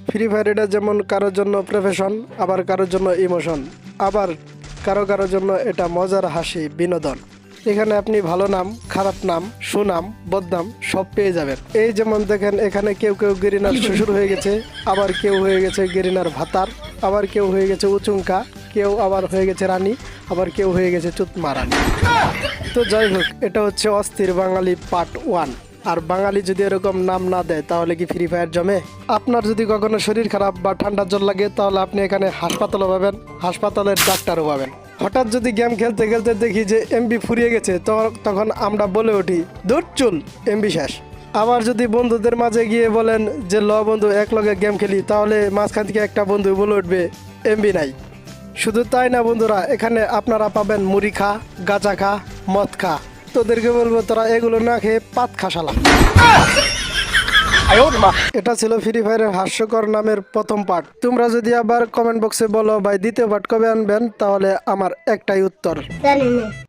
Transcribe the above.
Free fire এটা যেমন কারোর জন্য প্রফেশন, আবার কারোর জন্য ইমোশন, আবার কারো কারোর জন্য এটা মজার হাসি বিনোদন। এখানে আপনি ভালো নাম, খারাপ নাম, সুনাম, বদনাম সব পেয়ে যাবেন। এই যেমন দেখেন এখানে কেউ কেউ গেরিনার শ্বশুর হয়ে গেছে, আবার কেউ হয়ে গেছে গেরিনার ভাতার, আবার কেউ হয়ে গেছে উচুঙ্কা, কেউ আবার হয়ে গেছে রানী, আবার কেউ হয়ে গেছে চুতমা রানী। তো যাই হোক, এটা হচ্ছে অস্থির বাঙালি পার্ট 1। আর বাঙালি যদি এরকম নাম না দেয় তাহলে কি ফ্রি ফায়ার জমে? আপনার যদি কখনো শরীর খারাপ বা ঠান্ডার জ্বর লাগে তাহলে আপনি এখানে হাসপাতালও পাবেন, হাসপাতালের ডাক্তারও পাবেন। হঠাৎ যদি গেম খেলতে খেলতে দেখি যে এমবি ফুরিয়ে গেছে, তখন আমরা বলে উঠি দূর চুল, এমবি শেষ। আবার যদি বন্ধুদের মাঝে গিয়ে বলেন যে ল বন্ধু এক লগে গেম খেলি, তাহলে মাঝখান থেকে একটা বন্ধু বলে উঠবে এমবি নাই। শুধু তাই না বন্ধুরা, এখানে আপনারা পাবেন মুড়ি খা, গাঁজা খা, মদ খা। তোদেরকে বলবো তোরা এগুলো না খেয়ে পাত খাসালা। এটা ছিল ফ্রি ফায়ারের হাস্যকর নামের প্রথম পার্ট। তোমরা যদি আবার কমেন্ট বক্সে বলো ভাই দ্বিতীয় পার্ট কবে আনবেন, তাহলে আমার একটাই উত্তর, জানি না।